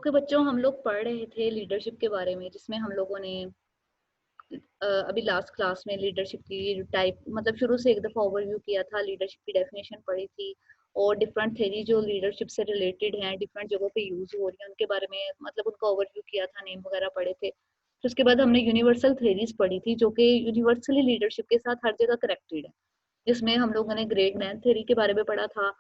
Okay बच्चों, हम लोग पढ़ रहे थे लीडरशिप के बारे में, जिसमें हम लोगों ने अभी लास्ट क्लास में लीडरशिप की टाइप मतलब शुरू से एक दफ़ा ओवरव्यू किया था, लीडरशिप की डेफिनेशन पढ़ी थी और डिफरेंट थेरी जो लीडरशिप से रिलेटेड हैं, डिफरेंट जगहों पे यूज हो रही हैं, उनके बारे में मतलब उनका ओवरव्यू किया था, नेम वगैरह पढ़े थे। फिर उसके बाद हमने यूनिवर्सल थेरीज पढ़ी थी, जो कि यूनिवर्सली लीडरशिप के साथ हर जगह कनेक्टेड है, जिसमें हम लोगों ने ग्रेट मैन थेरी के बारे में पढ़ा था,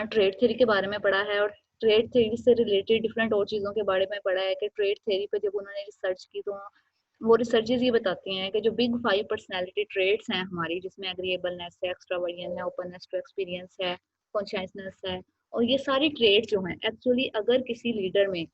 ट्रेड थ्योरी के बारे में पढ़ा है और ट्रेड थ्योरी से रिलेटेड डिफरेंट और चीज़ों के बारे में पढ़ा है कि ट्रेड थ्योरी पे जब उन्होंने रिसर्च की तो वो रिसर्चेज ये बताती हैं कि जो बिग 5 पर्सनैलिटी ट्रेड्स हैं हमारी, जिसमें एग्रीएबलनेस है, एक्स्ट्रावर्डियंस है, ओपननेस टू एक्सपीरियंस है, कॉन्शियसनेस है, और ये सारी ट्रेड्स जो हैं एक्चुअली अगर किसी लीडर में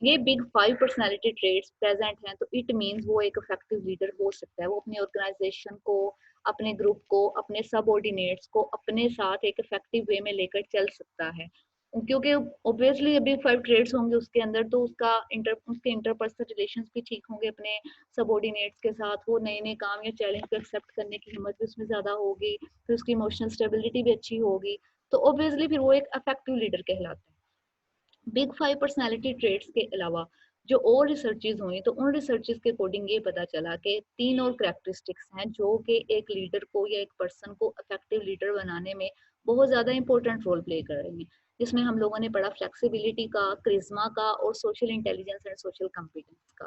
ये बिग 5 पर्सनैलिटी ट्रेड्स प्रेजेंट हैं तो इट मीन्स वो एक इफेक्टिव लीडर हो सकता है। वो अपनी ऑर्गेनाइजेशन को, अपने ग्रुप को, अपने सबऑर्डिनेट्स को अपने साथ एक इफेक्टिव वे में लेकर चल सकता है, क्योंकि ऑब्वियसली बिग 5 ट्रेड्स होंगे उसके अंदर, तो उसके इंटरपर्सनल रिलेशंस भी ठीक होंगे अपने सबऑर्डिनेट्स के साथ, वो नए नए काम या चैलेंज को एक्सेप्ट करने की हिम्मत भी उसमें ज़्यादा होगी, फिर उसकी इमोशनल स्टेबिलिटी भी अच्छी होगी, तो ऑब्वियसली फिर वो एक इफेक्टिव लीडर कहलाता है। बिग 5 पर्सनैलिटी ट्रेड्स के अलावा जो और रिसर्चेज हुई तो उन रिसर्चेज के अकॉर्डिंग ये पता चला कि 3 और कैरेक्टरिस्टिक्स हैं जो कि एक लीडर को या एक पर्सन को इफेक्टिव लीडर बनाने में बहुत ज़्यादा इंपॉर्टेंट रोल प्ले कर रही हैं, जिसमें हम लोगों ने पढ़ा फ्लेक्सिबिलिटी का, क्रिज्मा का और social intelligence and social competence का।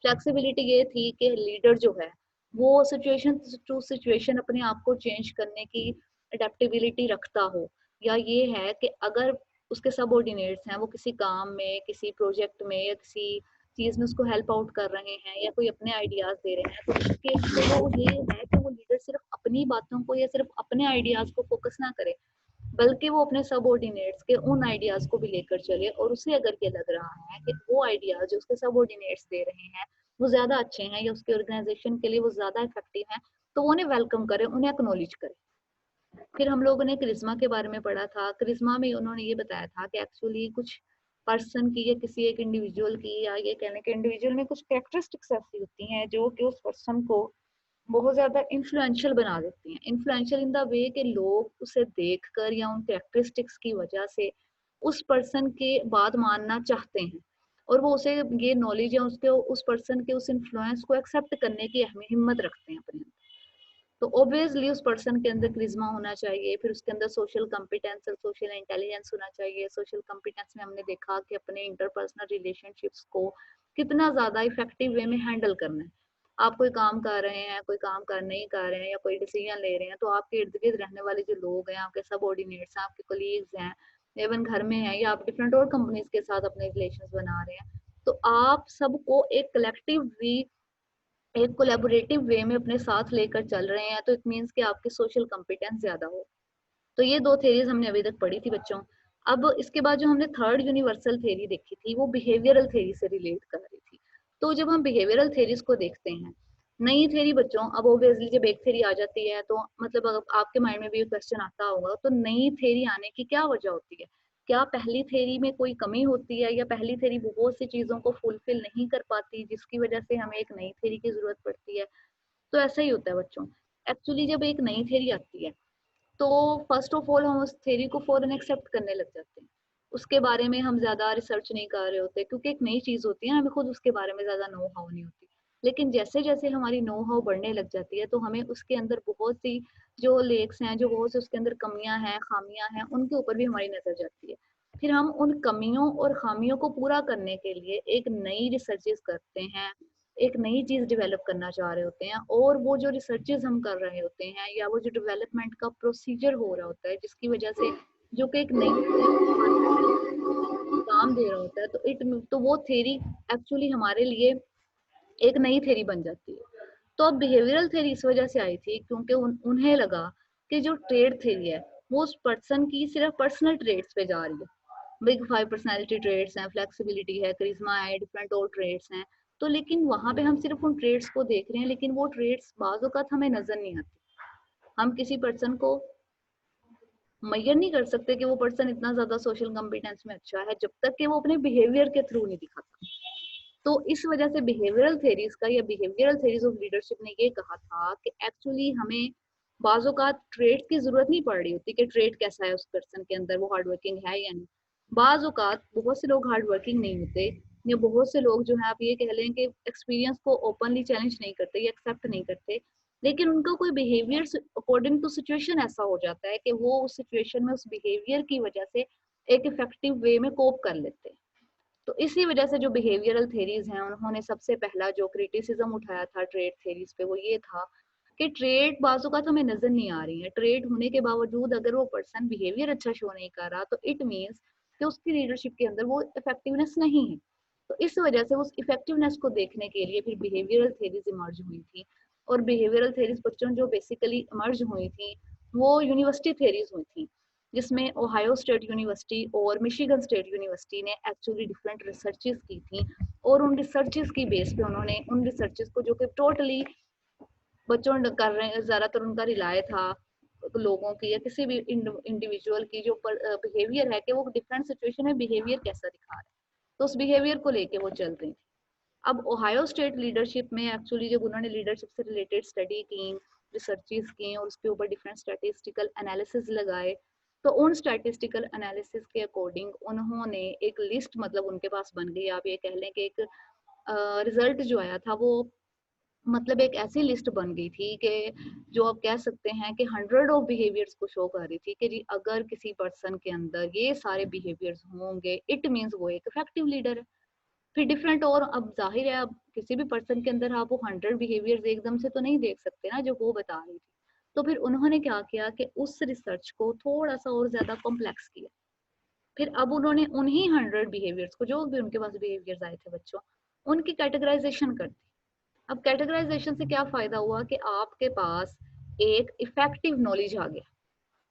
फ्लेक्सिबिलिटी ये थी कि लीडर जो है वो सिचुएशन टू सिचुएशन अपने आप को चेंज करने की अडेप्टेबिलिटी रखता हो, या ये है कि अगर उसके सबऑर्डिनेट्स हैं वो किसी काम में, किसी प्रोजेक्ट में या किसी चीज़ में उसको हेल्प आउट कर रहे हैं या कोई अपने आइडियाज दे रहे हैं, तो उसके तो वो ये है कि वो लीडर सिर्फ अपनी बातों को या सिर्फ अपने आइडियाज को फोकस ना करे, बल्कि वो अपने सबऑर्डिनेट्स के उन आइडियाज को भी लेकर चले, और उसे अगर ये लग रहा है कि वो आइडियाज जो उसके सबऑर्डिनेट्स दे रहे हैं वो ज्यादा अच्छे हैं या उसके ऑर्गेनाइजेशन के लिए वो ज्यादा इफेक्टिव हैं, तो वो उन्हें वेलकम करे, उन्हें एक्नॉलेज करे। फिर हम लोगों ने करिश्मा के बारे में पढ़ा था। करिश्मा में उन्होंने ये बताया था कि एक्चुअली कुछ पर्सन की या किसी एक इंडिविजुअल की, या ये कहने के इंडिविजुअल में कुछ कैरेक्टरिस्टिक्स ऐसी होती हैं जो कि उस पर्सन को बहुत ज्यादा इन्फ्लुएंशियल बना देती हैं। इन्फ्लुएंशियल इन द वे के लोग उसे देखकर या उन कैरेक्टरिस्टिक्स की वजह से उस पर्सन के बात मानना चाहते हैं, और वो उसे ये नॉलेज या उसके उस पर्सन के उस इन्फ्लुएंस को एक्सेप्ट करने की हिम्मत रखते हैं अपने अंदर। तो ऑब्वियसली उस पर्सन के अंदर क्रिज्मा होना चाहिए, फिर उसके अंदर सोशल कॉम्पिटेंस और सोशल इंटेलिजेंस होना चाहिए। सोशल कॉम्पिटेंस में हमने देखा कि अपने इंटरपर्सनल रिलेशनशिप्स को कितना ज्यादा इफेक्टिव वे में हैंडल करना है। आप कोई काम कर रहे हैं, कोई काम कर नहीं कर रहे हैं या कोई डिसीजन ले रहे हैं, तो आपके इर्द गिर्द रहने वाले जो लोग हैं, आपके सबऑर्डिनेट्स हैं, आपके कोलीग्स हैं, इवन घर में हैं, या आप डिफरेंट और कंपनीज के साथ अपने रिलेशंस बना रहे हैं, तो आप सबको एक कलेक्टिव एक कोलैबोरेटिव वे में अपने साथ लेकर चल रहे हैं, तो इट मीन्स कि आपकी सोशल कॉम्पिटेंस ज्यादा हो। तो ये दो थेरीज हमने अभी तक पढ़ी थी बच्चों। अब इसके बाद जो हमने थर्ड यूनिवर्सल थेरी देखी थी वो बिहेवियरल थेरी से रिलेट कर रही थी। तो जब हम बिहेवियरल थेरीज को देखते हैं, नई थेरी बच्चों, अब ओबियसली जब एक थेरी आ जाती है तो मतलब अगर आपके माइंड में भी क्वेश्चन आता होगा, तो नई थेरी आने की क्या वजह होती है? क्या पहली थेरी में कोई कमी होती है, या पहली थेरी बहुत सी चीजों को फुलफिल नहीं कर पाती जिसकी वजह से हमें एक नई थेरी की जरूरत पड़ती है? तो ऐसा ही होता है बच्चों। एक्चुअली जब एक नई थेरी आती है तो फर्स्ट ऑफ ऑल हम उस थ्योरी को फौरन एक्सेप्ट करने लग जाते हैं, उसके बारे में हम ज्यादा रिसर्च नहीं कर रहे होते, क्योंकि एक नई चीज होती है, हमें खुद उसके बारे में ज्यादा नो हाउ नहीं होती। लेकिन जैसे जैसे हमारी नो हाउ बढ़ने लग जाती है तो हमें उसके अंदर बहुत सी जो लेक्स हैं, जो बहुत सी उसके अंदर कमियां हैं, खामियां हैं, उनके ऊपर भी हमारी नजर जाती है। फिर हम उन कमियों और खामियों को पूरा करने के लिए एक नई रिसर्चेस करते हैं, एक नई चीज डेवलप करना चाह रहे होते हैं, और वो जो रिसर्चेज हम कर रहे होते हैं या वो जो डेवलपमेंट का प्रोसीजर हो रहा होता है जिसकी वजह से जो कि एक नई काम दे रहा होता है, तो वो थेरी एक्चुअली हमारे लिए एक नई थेरी बन जाती है। तो अब बिहेवियरल थेरी इस वजह से आई थी क्योंकि उन्हें लगा कि जो ट्रेड थेरी है वो उस पर्सन की सिर्फ पर्सनल ट्रेड्स पे जा रही है। बिग 5 पर्सनालिटी ट्रेड्स हैं, फ्लेक्सिबिलिटी है, करिश्मा है, डिफरेंट और ट्रेड्स हैं, तो लेकिन वहां पे हम सिर्फ उन ट्रेड्स को देख रहे हैं, लेकिन वो ट्रेड्स बाज़ औक़ात हमें नजर नहीं आती। हम किसी पर्सन को मेजर नहीं कर सकते कि वो पर्सन इतना ज्यादा सोशल कॉम्पिटेंस में अच्छा है जब तक कि वो अपने बिहेवियर के थ्रू नहीं दिखाता। तो इस वजह से बिहेवियरल थेरीज का या बिहेवियरल थेरीज ऑफ लीडरशिप ने ये कहा था कि एक्चुअली हमें बाजों का ट्रेड की जरूरत नहीं पड़ रही होती कि ट्रेड कैसा है उस पर्सन के अंदर, वो हार्ड वर्किंग है या नहीं, बाज़ औक़ात बहुत से लोग हार्ड वर्किंग नहीं होते, या बहुत से लोग जो है आप ये कह लें कि एक्सपीरियंस को ओपनली चैलेंज नहीं करते या एक्सेप्ट नहीं करते, लेकिन उनका कोई बिहेवियर अकॉर्डिंग टू सिचुएशन ऐसा हो जाता है कि वो उस सिचुएशन में उस बिहेवियर की वजह से एक इफेक्टिव वे में कोप कर लेते हैं। तो इसी वजह से जो बिहेवियरल थेरीज हैं, उन्होंने सबसे पहला जो क्रिटिसिज्म उठाया था ट्रेड थेरीज पे, वो ये था कि ट्रेड बाजू का तो हमें नजर नहीं आ रही है, ट्रेड होने के बावजूद अगर वो पर्सन बिहेवियर अच्छा शो नहीं कर रहा तो इट मीन्स कि उसकी लीडरशिप के अंदर वो इफेक्टिवनेस नहीं है। तो इस वजह से उस इफेक्टिवनेस को देखने के लिए फिर बिहेवियरल थेरीज इमर्ज हुई थी। और बिहेवियरल थेरीज बच्चों जो बेसिकली इमर्ज हुई थी वो यूनिवर्सिटी थेरीज हुई थी, जिसमें ओहायो स्टेट यूनिवर्सिटी और मिशिगन स्टेट यूनिवर्सिटी ने एक्चुअली डिफरेंट रिसर्चेस की थी। और उन रिसर्चेस की बेस पे उन्होंने उन रिसर्चेस को, जो कि टोटली बच्चों कर रहे हैं, ज़्यादातर उनका रिलाय था लोगों की या किसी भी इंडिविजुअल की जो बिहेवियर है कि वो डिफरेंट सिचुएशन में बिहेवियर कैसा दिखा रहा है, तो उस बिहेवियर को लेके वो चल रही थी। अब ओहायो स्टेट लीडरशिप में एक्चुअली जब उन्होंने लीडरशिप से रिलेटेड स्टडी की, रिसर्चेस की और उसके ऊपर डिफरेंट स्टैटिस्टिकल एनालिसिस लगाए, तो उन स्टैटिस्टिकल एनालिसिस के अकॉर्डिंग उन्होंने एक लिस्ट, मतलब उनके पास बन गई, आप ये कह लें कि एक रिजल्ट जो आया था वो मतलब एक ऐसी लिस्ट बन गई थी कि जो आप कह सकते हैं कि हंड्रेड ऑफ बिहेवियर्स को शो कर रही थी कि जी अगर किसी पर्सन के अंदर ये सारे बिहेवियर्स होंगे इट मीन्स वो एक इफेक्टिव लीडर है। फिर डिफरेंट, और अब जाहिर है अब किसी भी पर्सन के अंदर आप वो 100 बिहेवियर्स एकदम से तो नहीं देख सकते ना जो वो बता रही थी। तो फिर उन्होंने क्या किया कि उस रिसर्च को थोड़ा सा और ज्यादा कॉम्प्लेक्स किया। फिर अब उन्होंने उन्हीं 100 बिहेवियर्स को, जो भी उनके पास बिहेवियर्स आए थे बच्चों, उनकी कैटेगराइजेशन कर दी। अब कैटेगराइजेशन से क्या फायदा हुआ कि आपके पास एक इफेक्टिव नॉलेज आ गया।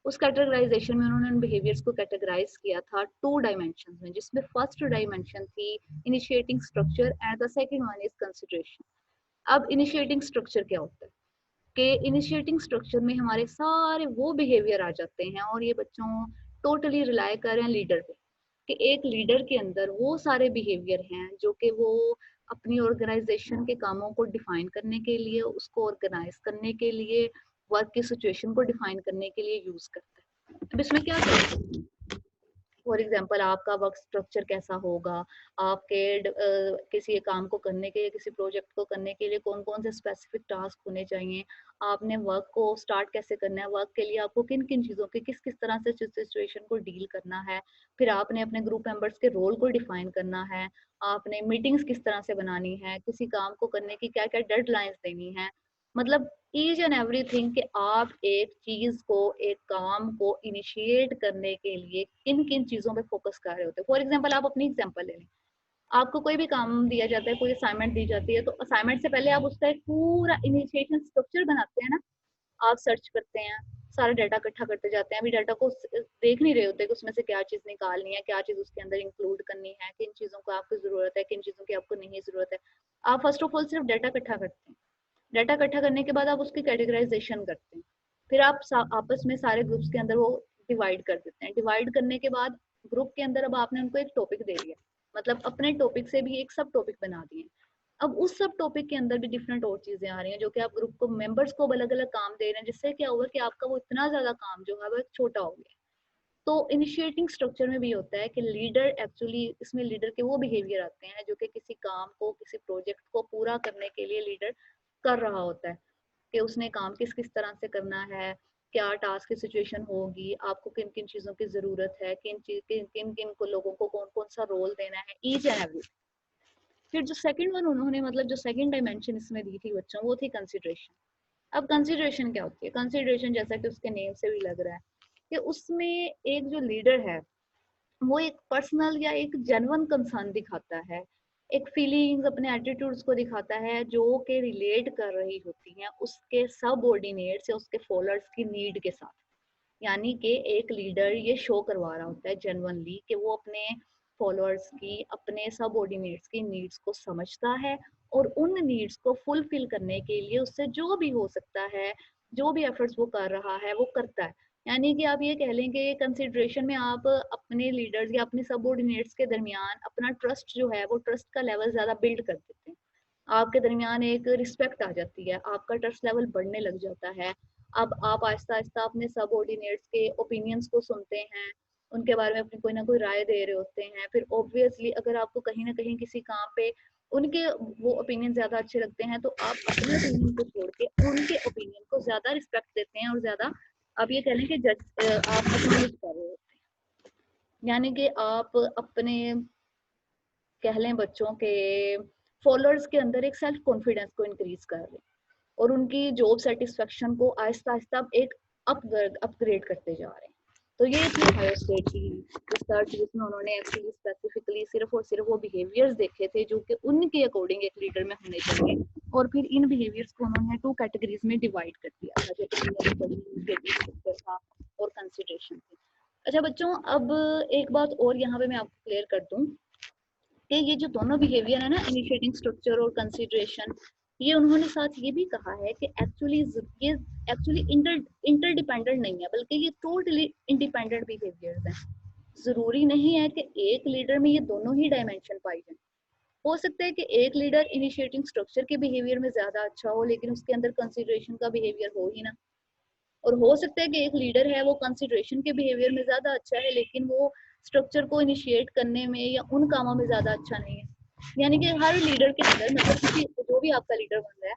उस कैटेगराइजेशन में उन्होंने बिहेवियर्स को कैटेगराइज किया था 2 डायमेंशन में, जिसमें फर्स्ट डायमेंशन थी initiating structure and the second one is consideration. अब इनिशिएटिंग स्ट्रक्चर क्या होता है कि इनिशिएटिंग स्ट्रक्चर में हमारे सारे वो बिहेवियर आ जाते हैं, और ये बच्चों टोटली रिलाय कर रहे हैं लीडर पे, कि एक लीडर के अंदर वो सारे बिहेवियर हैं जो कि वो अपनी ऑर्गेनाइजेशन के कामों को डिफाइन करने के लिए, उसको ऑर्गेनाइज करने के लिए, वर्क की सिचुएशन को डिफाइन करने के लिए यूज करता है। अब इसमें क्या करते हैं, फॉर एग्जाम्पल आपका वर्क स्ट्रक्चर कैसा होगा, आपके किसी काम को करने के लिए, किसी प्रोजेक्ट को करने के लिए कौन कौन से स्पेसिफिक टास्क होने चाहिए, आपने वर्क को स्टार्ट कैसे करना है, वर्क के लिए आपको किन किन चीज़ों के किस किस तरह से सिचुएशन को डील करना है, फिर आपने अपने ग्रुप मेंबर्स के रोल को डिफाइन करना है, आपने मीटिंग्स किस तरह से बनानी है, किसी काम को करने की क्या क्या डेडलाइंस देनी है, मतलब ईच एंड एवरीथिंग कि आप एक चीज को, एक काम को इनिशिएट करने के लिए किन किन चीजों पे फोकस कर रहे होते हैं। फॉर एग्जांपल आप अपनी एग्जांपल ले लें, आपको कोई भी काम दिया जाता है, कोई असाइनमेंट दी जाती है, तो असाइनमेंट से पहले आप उसका एक पूरा इनिशिएशन स्ट्रक्चर बनाते हैं ना। आप सर्च करते हैं, सारा डाटा इकट्ठा करते जाते हैं, अभी डाटा को देख नहीं रहे होते कि उसमें से क्या चीज निकालनी है, क्या चीज उसके अंदर इंक्लूड करनी है, किन चीजों को आपको जरूरत है, किन चीजों की आपको नहीं जरूरत है। आप फर्स्ट ऑफ ऑल सिर्फ डाटा इकट्ठा करते हैं, डाटा इकट्ठा करने के बाद आप उसकी कैटेगराइजेशन करते हैं, फिर आप आपस में सारे ग्रुप्स के अंदर वो डिवाइड कर देते हैं। डिवाइड करने के बाद ग्रुप के अंदर अब आपने उनको एक टॉपिक दे दिया, मतलब अपने टॉपिक से भी एक सब टॉपिक बना दिए। अब उस सब टॉपिक के अंदर भी डिफरेंट और चीजें आ रही हैं जो कि आप ग्रुप को मेंबर्स को अलग अलग काम दे रहे हैं, जिससे क्या हुआ कि आपका वो इतना ज्यादा काम जो है वो छोटा हो गया। तो इनिशिएटिंग स्ट्रक्चर में भी होता है कि लीडर एक्चुअली, इसमें लीडर के वो बिहेवियर आते हैं जो कि किसी काम को, किसी प्रोजेक्ट को पूरा करने के लिए लीडर कर रहा होता है, कि उसने काम किस किस तरह से करना है, क्या टास्क की सिचुएशन होगी, आपको किन किन चीज़ों की ज़रूरत है, किन किन किन को लोगों को कौन कौन सा रोल देना है, ईच एंड एवरी। फिर जो सेकंड वन उन्होंने, मतलब जो सेकंड डायमेंशन इसमें दी थी बच्चों, वो थी कंसिडरेशन। अब कंसिडरेशन क्या होती है, कंसिडरेशन जैसा कि उसके नेम से भी लग रहा है कि उसमें एक जो लीडर है वो एक पर्सनल या एक जेन्युइन कंसर्न दिखाता है, एक फीलिंग्स, अपने एटीट्यूड्स को दिखाता है जो कि रिलेट कर रही होती हैं उसके सबऑर्डिनेट्स या उसके फॉलोअर्स की नीड के साथ। यानी कि एक लीडर ये शो करवा रहा होता है जेन्युइनली कि वो अपने फॉलोअर्स की, अपने सबऑर्डिनेट्स की नीड्स को समझता है और उन नीड्स को फुलफिल करने के लिए उससे जो भी हो सकता है, जो भी एफर्ट्स वो कर रहा है वो करता है। यानी कि आप ये कह लें कि कंसिडरेशन में आप अपने लीडर्स या अपने सबऑर्डिनेट्स के दरमियान अपना ट्रस्ट जो है वो ट्रस्ट का लेवल ज़्यादा बिल्ड कर देते हैं। आपके दरमियान एक रिस्पेक्ट आ जाती है, आपका ट्रस्ट लेवल बढ़ने लग जाता है। अब आप आहिस्ता आहिस्ता अपने सबऑर्डिनेट्स के ओपिनियंस को सुनते हैं, उनके बारे में अपनी कोई ना कोई राय दे रहे होते हैं। फिर ऑब्वियसली अगर आपको कहीं ना कहीं किसी काम पे उनके वो ओपिनियन ज्यादा अच्छे लगते हैं, तो आप अपने ओपिनियन को छोड़ के उनके ओपिनियन को ज्यादा रिस्पेक्ट देते हैं और ज्यादा आप ये कह लें कि जज आप एक्नॉलेज कर रहे होते हैं। यानी कि आप अपने कह लें बच्चों के फॉलोअर्स के अंदर एक सेल्फ कॉन्फिडेंस को इंक्रीज कर रहे हैं और उनकी जॉब सेटिस्फेक्शन को आहिस्ता आहिस्ता एक अपग्रेड करते जा रहे हैं। तो ये थी हायर स्टेट की रिसर्च, जिसमें उन्होंने एक्चुअली स्पेसिफिकली सिर्फ और सिर्फ वो बिहेवियर्स देखे थे जो कि उनके अकॉर्डिंग एक लीडर में होने चाहिए, और फिर इन बिहेवियर्स को उन्होंने 2 कैटेगरीज में डिवाइड कर दिया था, जो था और कंसिडरेशन थी। अच्छा बच्चों, अब एक बात और यहाँ पे मैं आपको क्लियर कर दूं कि ये जो दोनों बिहेवियर है ना, इनिशिएटिंग स्ट्रक्चर और कंसिडरेशन, ये उन्होंने साथ ये भी कहा है कि ये एक्चुअली इंटरडिपेंडेंट नहीं है, बल्कि ये टोटली इंडिपेंडेंट बिहेवियर्स हैं। जरूरी नहीं है कि एक लीडर में ये दोनों ही डायमेंशन पाई जाए। हो सकता है कि एक लीडर इनिशिएटिंग स्ट्रक्चर के बिहेवियर में ज्यादा अच्छा हो, लेकिन उसके अंदर कंसिडरेशन का बिहेवियर हो ही ना। और हो सकता है कि एक लीडर है वो कंसिडरेशन के बिहेवियर में ज्यादा अच्छा है, लेकिन वो स्ट्रक्चर को इनिशिएट करने में या उन कामों में ज्यादा अच्छा नहीं है। यानी कि हर लीडर के अंदर, मतलब किसी जो भी आपका लीडर बन रहा है,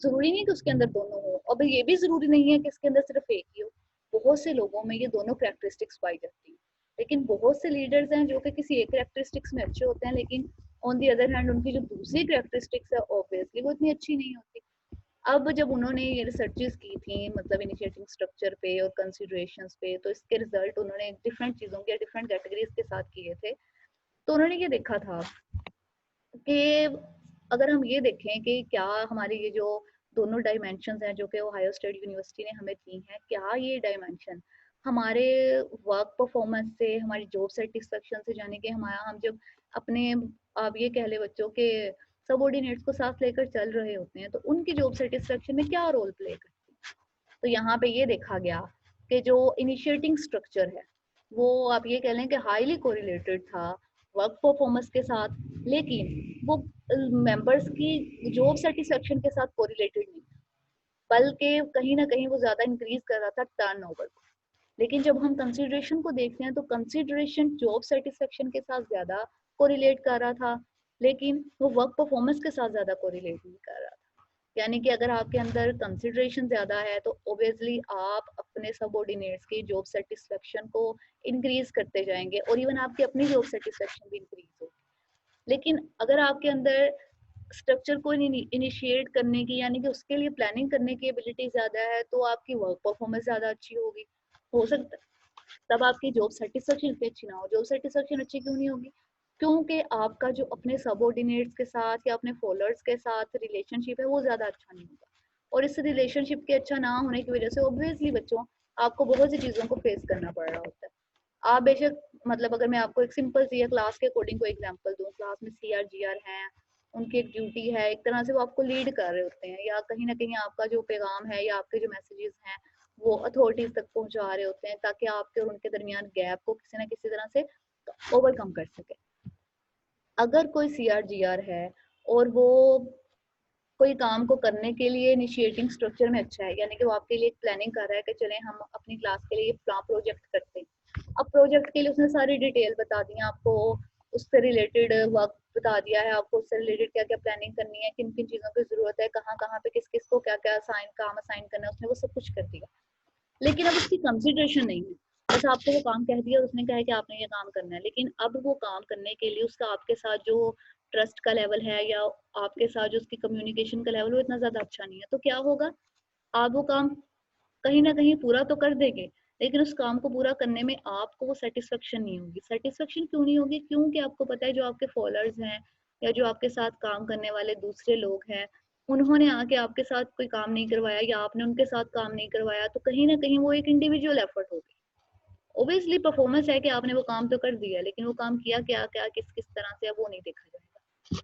जरूरी नहीं कि उसके अंदर दोनों हो। अब ये भी जरूरी नहीं है कि इसके अंदर सिर्फ एक ही हो। बहुत से लोगों में ये दोनों कैरेक्टरिस्टिक्स पाई जाती है, लेकिन बहुत से लीडर्स हैं जो कि किसी एक कैरेक्टरिस्टिक्स में अच्छे होते हैं, लेकिन ऑन दी अदर हैंड उनकी जो दूसरी कैरेक्टरिस्टिक्स है ऑब्वियसली वो इतनी अच्छी नहीं होती। अब जब उन्होंने ये रिसर्चेस की थी, मतलब इनिशिएटिंग स्ट्रक्चर पे और कंसिडरेशंस पे, तो इसके रिजल्ट उन्होंने डिफरेंट चीज़ों के डिफरेंट कैटेगरीज के साथ किए थे। तो उन्होंने ये देखा था कि अगर हम ये देखें कि क्या हमारे ये जो दोनों डायमेंशन हैं जो कि ओहायो स्टेट यूनिवर्सिटी ने हमें दी हैं, क्या ये डायमेंशन हमारे वर्क परफॉर्मेंस से, हमारी जॉब सेटिस्फेक्शन से, जाने के हमारा हम जब अपने, आप ये कह ले बच्चों के सबऑर्डिनेट्स को साथ लेकर चल रहे होते हैं, तो उनकी जॉब सेटिस्फेक्शन में क्या रोल प्ले करती है। तो यहाँ पे ये देखा गया कि जो इनिशिएटिंग स्ट्रक्चर है वो आप ये कह लें कि हाईली कोरिलेटेड था वर्क परफॉर्मेंस के साथ, लेकिन वो मेंबर्स की जॉब सेटिस्फेक्शन के साथ कोरिलेटेड नहीं, बल्कि कहीं ना कहीं वो ज्यादा इंक्रीज कर रहा था टर्नओवर को। लेकिन जब हम कंसिडरेशन को देखते हैं तो कंसिडरेशन जॉब सेटिस्फेक्शन के साथ ज्यादा कोरिलेट कर रहा था, लेकिन वो वर्क परफॉर्मेंस के साथ ज्यादा कोरिलेट नहीं कर रहा था। यानी कि अगर आपके अंदर कंसिडरेशन ज्यादा है तो ऑब्वियसली आप अपने सबऑर्डिनेट्स की जॉब सेटिस्फेक्शन को इंक्रीज करते जाएंगे, और इवन आपकी अपनी जॉब सेटिस्फेक्शन भी इंक्रीज होगी। लेकिन अगर आपके अंदर स्ट्रक्चर को इनिशिएट करने की, यानी कि उसके लिए प्लानिंग करने की एबिलिटी ज्यादा है, तो आपकी वर्क परफॉर्मेंस ज्यादा अच्छी होगी। हो सकता है तब आपकी जॉब सेटिस्फेक्शन भी अच्छी ना हो। जॉब सेटिस्फेक्शन अच्छी क्यों नहीं होगी? क्योंकि आपका जो अपने सबऑर्डिनेट्स के साथ या अपने फॉलोअर्स के साथ रिलेशनशिप है वो ज्यादा अच्छा नहीं होगा, और इस रिलेशनशिप के अच्छा ना होने की वजह से ऑब्वियसली बच्चों आपको बहुत सी चीजों को फेस करना पड़ रहा होता है। आप बेशक, मतलब अगर मैं आपको एक सिंपल सी क्लास के अकॉर्डिंग को एग्जांपल दूं, क्लास में सीआर जीआर हैं, उनकी एक ड्यूटी है, एक तरह से वो आपको लीड कर रहे होते हैं, या कहीं ना कहीं आपका जो पैगाम है या आपके जो मैसेजेस हैं वो अथॉरिटीज तक पहुंचा रहे होते हैं, ताकि आपके और उनके दरमियान गैप को किसी ना किसी तरह से ओवरकम कर सके। अगर कोई सीआर जीआर है और वो कोई काम को करने के लिए इनिशिएटिंग स्ट्रक्चर में अच्छा है, यानी कि वो आपके लिए एक प्लानिंग कर रहा है कि चलें हम अपनी क्लास के लिए प्रोजेक्ट करते हैं। अब प्रोजेक्ट के लिए उसने सारी डिटेल बता दी आपको, उससे रिलेटेड वर्क बता दिया है आपको, उससे रिलेटेड क्या क्या प्लानिंग करनी है, किन किन चीज़ों की जरूरत है, कहाँ कहाँ पे किस किस को क्या क्या काम असाइन करना है, उसने वो सब कुछ कर दिया। लेकिन अब उसकी कंसिडरेशन नहीं है, बस आपको वो काम कह दिया, उसने कहा कि आपने ये काम करना है, लेकिन अब वो काम करने के लिए उसका आपके साथ जो ट्रस्ट का लेवल है या आपके साथ जो उसकी कम्युनिकेशन का लेवल वो इतना ज्यादा अच्छा नहीं है, तो क्या होगा, आप वो काम कहीं ना कहीं पूरा तो कर देंगे, लेकिन उस काम को पूरा करने में आपको वो सेटिस्फेक्शन नहीं होगी। सेटिस्फेक्शन क्यों नहीं होगी? क्योंकि आपको पता है जो आपके फॉलोअर्स हैं या जो आपके साथ काम करने वाले दूसरे लोग हैं, उन्होंने आके आपके साथ कोई काम नहीं करवाया या आपने उनके साथ काम नहीं करवाया, तो कहीं ना कहीं वो एक इंडिविजुअल एफर्ट होगी। ओबियसली परफॉर्मेंस है कि आपने वो काम तो कर दिया, लेकिन वो काम किया क्या क्या किस किस तरह से, अब वो नहीं देखा जाएगा।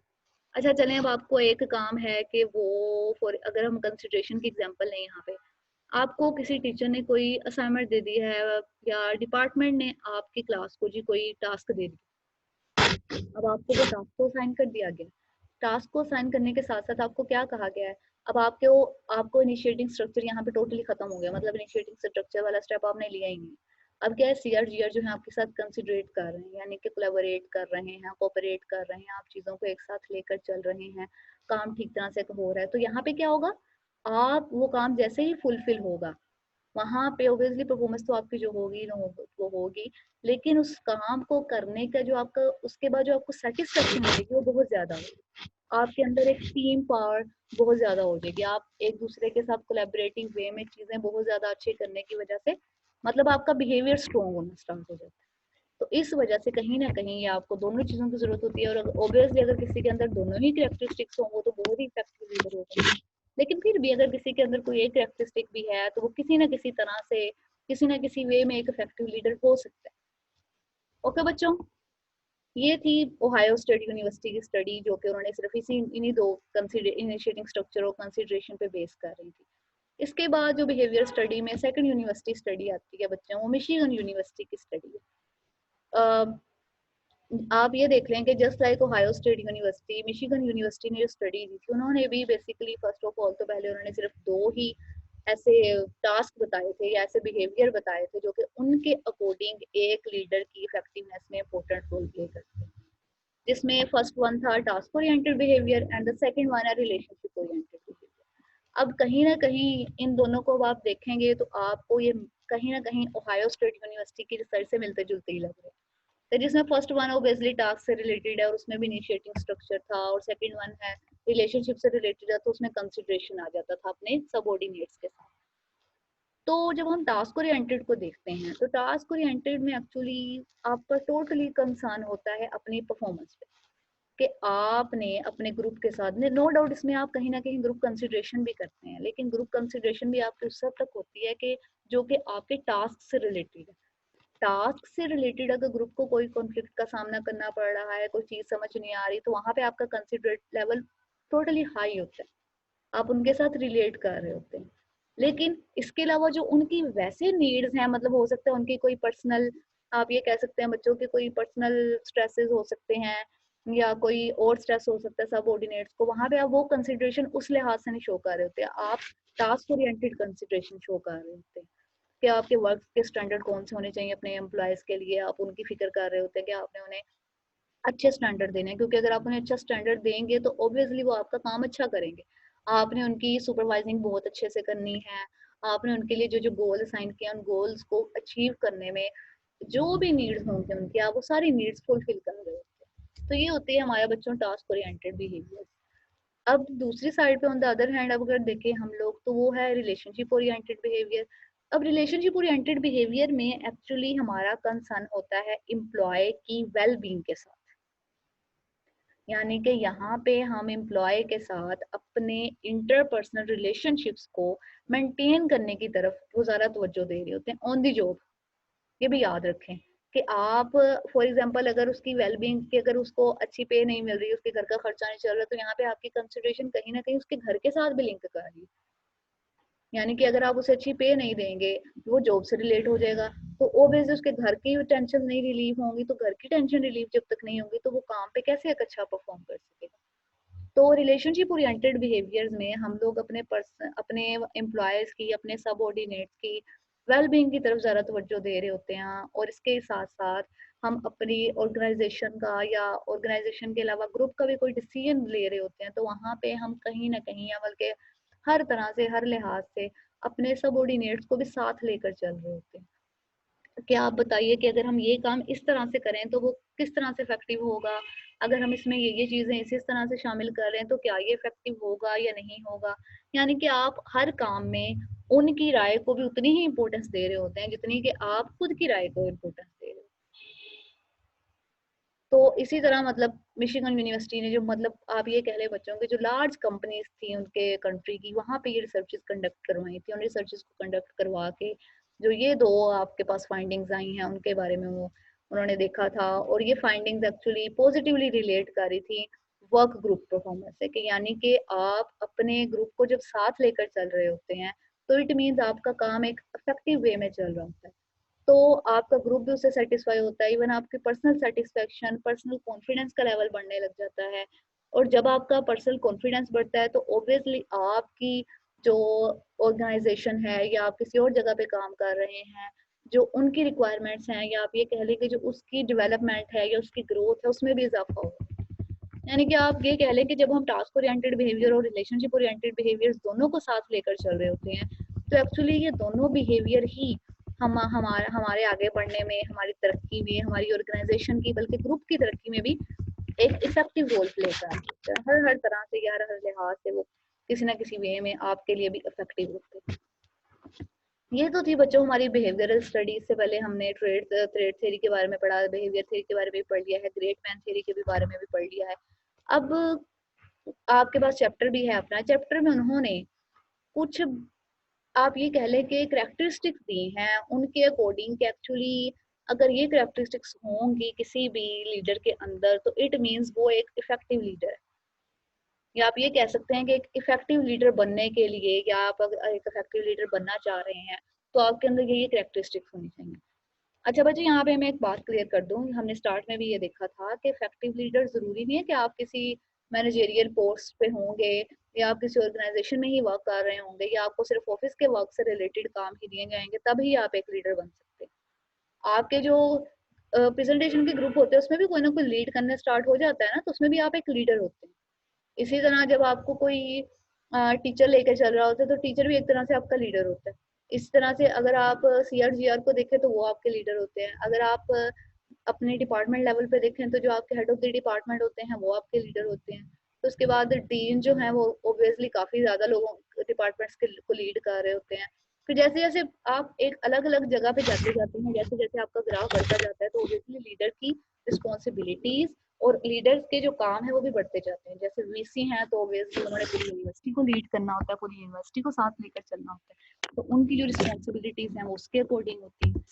अच्छा चलें, अब आपको एक काम है कि वो फॉर अगर हम कंसिडरेशन की एग्जांपल लें, यहाँ पे आपको किसी टीचर ने कोई असाइनमेंट दे दी है या डिपार्टमेंट ने आपकी क्लास को जी कोई टास्क दे दिया। अब आपको वो टास्क को साइन कर दिया गया। टास्क को साइन करने के साथ साथ आपको क्या कहा गया है, अब आपको इनिशिएटिंग स्ट्रक्चर यहाँ पे टोटली खत्म हो गया, मतलब इनिशिएटिंग स्ट्रक्चर वाला स्टेप आपने लिया ही नहीं। अब क्या है, CR GR जो है आपके साथ कंसिडरेट कर रहे हैं, यानी कि कोलैबोरेट कर रहे हैं, कोऑपरेट कर रहे हैं, आप चीज़ों को एक साथ लेकर चल रहे हैं, काम ठीक तरह से हो रहा है, तो यहाँ पे क्या होगा, आप वो काम जैसे ही फुलफिल होगा, वहाँ पे ऑब्वियसली परफॉर्मेंस तो आपकी जो होगी ना वो होगी, लेकिन उस काम को करने का जो आपका उसके बाद जो आपको सेटिस्फेक्शन मिलेगी वो बहुत ज़्यादा होगी। आपके अंदर एक टीम पावर बहुत ज़्यादा हो जाएगी, आप एक दूसरे के साथ कोलैबोरेटिव वे में चीज़ें बहुत ज़्यादा अच्छी करने की वजह से मतलब आपका बिहेवियर स्ट्रॉन्ग होना स्टार्ट हो जाता है। तो इस वजह से कहीं ना कहीं ये आपको दोनों चीज़ों की ज़रूरत होती है, और ऑब्वियसली अगर किसी के अंदर दोनों ही कैरेक्टरिस्टिक्स होंगे तो बहुत ही इफेक्टिव लीडर होगा। लेकिन फिर भी अगर किसी के अंदर कोई एक कैरेक्टरिस्टिक भी है तो वो किसी ना किसी तरह से किसी ना किसी वे में एक इफेक्टिव लीडर हो सकता है। ओके बच्चों, ये थी ओहायो स्टेट यूनिवर्सिटी की स्टडी, जो कि उन्होंने सिर्फ इन्हीं दो इनिशिएटिंग स्ट्रक्चर और कंसिडरेशन पे बेस कर रही थी। इसके बाद जो बिहेवियर स्टडी में सेकंड यूनिवर्सिटी स्टडी आती है बच्चों, वो मिशिगन यूनिवर्सिटी की स्टडी है। आप ये देख लें कि just like Ohio state university, Michigan university ने जो स्टडी दी थी, उन्होंने भी बेसिकली फर्स्ट ऑफ ऑल तो पहले उन्होंने सिर्फ दो ही ऐसे टास्क बताए थे या ऐसे बिहेवियर बताए थे जो कि उनके अकॉर्डिंग एक लीडर की इफेक्टिवनेस में इंपॉर्टेंट रोल प्ले करते हैं, जिसमें फर्स्ट वन था task oriented behaviour and the second one है रिलेशनशिप ओरिएंटेड बिहेवियर। अब कहीं ना कहीं इन दोनों को आप देखेंगे तो आपको ये कहीं ना कहीं ओहायो स्टेट यूनिवर्सिटी की रिसर्च से मिलते जुलते ही लग रहे हैं। तो जिसमें फर्स्ट वन ओबियसली टास्क से रिलेटेड है और उसमें भी इनिशिएटिंग स्ट्रक्चर था, और सेकंड वन है रिलेशनशिप से रिलेटेड है तो उसमें कंसिडरेशन आ जाता था अपने सबऑर्डिनेट्स के साथ। तो जब हम टास्क ओरिएंटेड को देखते हैं तो टास्क ओरिएंटेड में एक्चुअली आपका टोटली कंसर्न होता है अपनी परफॉर्मेंस पे, कि आपने अपने ग्रुप के साथ, नो डाउट इसमें आप कहीं ना कहीं ग्रुप कंसिडरेशन भी करते हैं, लेकिन ग्रुप कंसिडरेशन भी आपकी उस हद तक होती है कि जो कि आपके टास्क से रिलेटेड है। टास्क से रिलेटेड अगर ग्रुप को कोई कॉन्फ्लिक्ट का सामना करना पड़ रहा है, कोई चीज समझ नहीं आ रही, तो वहां पे आपका कंसिडरेट लेवल टोटली हाई होता है, आप उनके साथ रिलेट कर रहे होते हैं। लेकिन इसके अलावा जो उनकी वैसे नीड्स हैं, मतलब हो सकता है उनकी कोई पर्सनल, आप ये कह सकते हैं बच्चों के कोई पर्सनल स्ट्रेसेस हो सकते हैं या कोई और स्ट्रेस हो सकता है सबऑर्डिनेट्स को, वहां पे आप वो कंसिडरेशन उस लिहाज से नहीं शो कर रहे होते, आप टास्क ओरिएंटेड कंसिडरेशन शो कर रहे होते हैं कि आपके वर्क के स्टैंडर्ड कौन से होने चाहिए अपने एम्प्लॉयज के लिए, आप उनकी फिक्र कर रहे होते हैं कि आपने उन्हें अच्छे स्टैंडर्ड देने हैं, क्योंकि अगर आप उन्हें अच्छा स्टैंडर्ड देंगे तो ऑब्वियसली वो आपका काम अच्छा करेंगे। आपने उनकी सुपरवाइजिंग बहुत अच्छे से करनी है, आपने उनके लिए जो जो गोल असाइन किए उन गोल्स को अचीव करने में जो भी नीड्स होंगे उनकी, आप वो सारी नीड्स फुलफिल कर रहे होते हैं। तो ये होती है हमारे बच्चों टास्क ओरिएंटेड बिहेवियर। अब दूसरी साइड पे ऑन द अदर हैंड अब अगर देखें हम लोग तो वो है रिलेशनशिप ओरिएंटेड बिहेवियर। अब रिलेशनशिप ओरिएंटेड बिहेवियर में एक्चुअली हमारा कंसर्न होता है एम्प्लॉय की वेल बीइंग के साथ, यानी कि यहाँ पे हम एम्प्लॉय के साथ अपने इंटरपर्सनल रिलेशनशिप्स को मेंटेन करने की तरफ वो ज़्यादा तवज्जो दे रहे होते हैं ऑन दी जॉब। ये भी याद रखें कि आप फॉर एग्जांपल अगर उसकी वेलबींग की, अगर उसको अच्छी पे नहीं मिल रही, उसके घर का खर्चा नहीं चल रहा, तो यहाँ पे आपकी कंसिडरेशन कहीं ना कहीं उसके घर के साथ भी लिंक कर रही है। यानी कि अगर आप उसे अच्छी पे नहीं देंगे तो वो जॉब से रिलेट हो जाएगा, तो ओबियसली उसके घर की टेंशन नहीं रिलीव होंगी, तो घर की टेंशन रिलीव जब तक नहीं होगी तो वो काम पे कैसे एक अच्छा परफॉर्म कर सकेगा। तो रिलेशनशिप ओरिएंटेड बिहेवियर्स में हम लोग अपने पर्सन, अपने एम्प्लॉयज की, अपने सबऑर्डिनेट्स की वेलबींग की तरफ ज़्यादा तवज्जो दे रहे होते हैं, और इसके साथ साथ हम अपनी ऑर्गेनाइजेशन का या ऑर्गेनाइजेशन के अलावा ग्रुप का भी कोई डिसीजन ले रहे होते हैं, तो वहाँ पे हम कहीं ना कहीं या बल्कि हर तरह से हर लिहाज से अपने सबऑर्डिनेट्स को भी साथ लेकर चल रहे होते हैं कि आप बताइए कि अगर हम ये काम इस तरह से करें तो वो किस तरह से इफेक्टिव होगा, अगर हम इसमें ये चीजें इस तरह से शामिल कर रहे हैं तो क्या ये इफेक्टिव होगा या नहीं होगा। यानी कि आप हर काम में उनकी राय को भी उतनी ही इम्पोर्टेंस दे रहे होते हैं जितनी कि आप खुद की राय को इम्पोर्टेंस दे रहे हो। तो इसी तरह मतलब मिशिगन यूनिवर्सिटी ने जो, मतलब आप ये कह ले बच्चों के जो लार्ज कंपनीज थी उनके कंट्री की, वहाँ पे ये रिसर्चेस कंडक्ट करवाई थी, उन रिसर्चेस को कंडक्ट करवा के जो ये दो आपके पास फाइंडिंग्स आई हैं उनके बारे में वो उन्होंने देखा था, और ये फाइंडिंग्स एक्चुअली पॉजिटिवली रिलेट कर रही थी वर्क ग्रुप परफॉर्मेंस से, कि यानी कि आप अपने ग्रुप को जब साथ लेकर चल रहे होते हैं तो इट मीन्स आपका काम एक इफेक्टिव वे में चल रहा होता है, तो आपका ग्रुप भी उससे सेटिस्फाई होता है, इवन आपकी पर्सनल सेटिस्फेक्शन, पर्सनल कॉन्फिडेंस का लेवल बढ़ने लग जाता है। और जब आपका पर्सनल कॉन्फिडेंस बढ़ता है तो ऑब्वियसली आपकी जो ऑर्गेनाइजेशन है या आप किसी और जगह पे काम कर रहे हैं जो उनकी रिक्वायरमेंट्स हैं, या आप ये कह लें कि जो उसकी डेवलपमेंट है या उसकी ग्रोथ है, उसमें भी इजाफा होगा। यानी कि आप ये कह लें कि जब हम टास्क ओरिएंटेड बिहेवियर और रिलेशनशिप ओरिएंटेड बिहेवियर दोनों को साथ लेकर चल रहे होते हैं, तो एक्चुअली ये दोनों बिहेवियर ही हमारे आगे बढ़ने में, हमारी तरक्की में, हमारी ऑर्गेनाइजेशन की, बल्कि ग्रुप की तरक्की में भी एक इफेक्टिव रोल प्ले करते हैं। हर हर तरह से या हर लिहाज से वो किसी ना किसी वे में आपके लिए भी इफेक्टिव होते हैं। ये तो थी बच्चों हमारी बिहेवियरल स्टडीज से पहले हमने ट्रेड थ्योरी के बारे में पढ़ा, बिहेवियर थ्योरी के बारे में भी पढ़ लिया है, ग्रेट मैन थ्योरी के भी बारे में भी पढ़ लिया है। अब आपके पास चैप्टर भी है अपना, चैप्टर में उन्होंने कुछ, आप ये कह लें कि करेक्टरिस्टिक्स दी हैं उनके अकॉर्डिंग कि एक्चुअली अगर ये करेक्टरिस्टिक्स होंगी किसी भी लीडर के अंदर, तो इट मीन्स वो एक इफेक्टिव लीडर है। या आप ये कह सकते हैं कि एक इफेक्टिव लीडर बनने के लिए, या आप अगर एक इफेक्टिव लीडर बनना चाह रहे हैं, तो आपके अंदर ये करेक्टरिस्टिक्स होनी चाहिए। अच्छा बच्चे, यहाँ पे मैं एक बात क्लियर कर दूं, हमने स्टार्ट में भी ये देखा था कि इफेक्टिव लीडर जरूरी नहीं है कि आप किसी मैनेजेरियल पोस्ट पे होंगे, या आप किसी ऑर्गेनाइजेशन में ही वर्क कर रहे होंगे, या आपको सिर्फ ऑफिस के वर्क से रिलेटेड काम ही दिए जाएंगे तभी आप एक लीडर बन सकते हैं। आपके जो प्रेजेंटेशन के ग्रुप होते हैं उसमें भी कोई ना कोई लीड करना स्टार्ट हो जाता है ना, तो उसमें भी आप एक लीडर होते हैं। इसी तरह जब आपको कोई टीचर लेकर चल रहा होता है, तो टीचर भी एक तरह से आपका लीडर होता है। इस तरह से अगर आप CR GR को देखें तो वो आपके लीडर होते हैं। अगर आप अपने डिपार्टमेंट लेवल पे देखें तो जो आपके हेड ऑफ द डिपार्टमेंट होते हैं वो आपके लीडर होते हैं। तो उसके बाद डीन जो है वो ऑब्वियसली काफी ज्यादा लोगों डिपार्टमेंट्स को लीड कर रहे होते हैं। फिर जैसे जैसे आप एक अलग अलग जगह पे जाते जाते हैं, जैसे जैसे आपका ग्राफ बढ़ता जाता है, तो ऑब्वियसली लीडर की रिस्पॉन्सिबिलिटीज और लीडर्स के जो काम है वो भी बढ़ते जाते हैं। जैसे VC हैं तो ऑब्वियसली उन्होंने पूरी यूनिवर्सिटी को लीड करना होता है, पूरी यूनिवर्सिटी को साथ लेकर चलना होता है, तो उनकी जो रिस्पॉन्सिबिलिटीज हैं वो उसके अकॉर्डिंग होती है।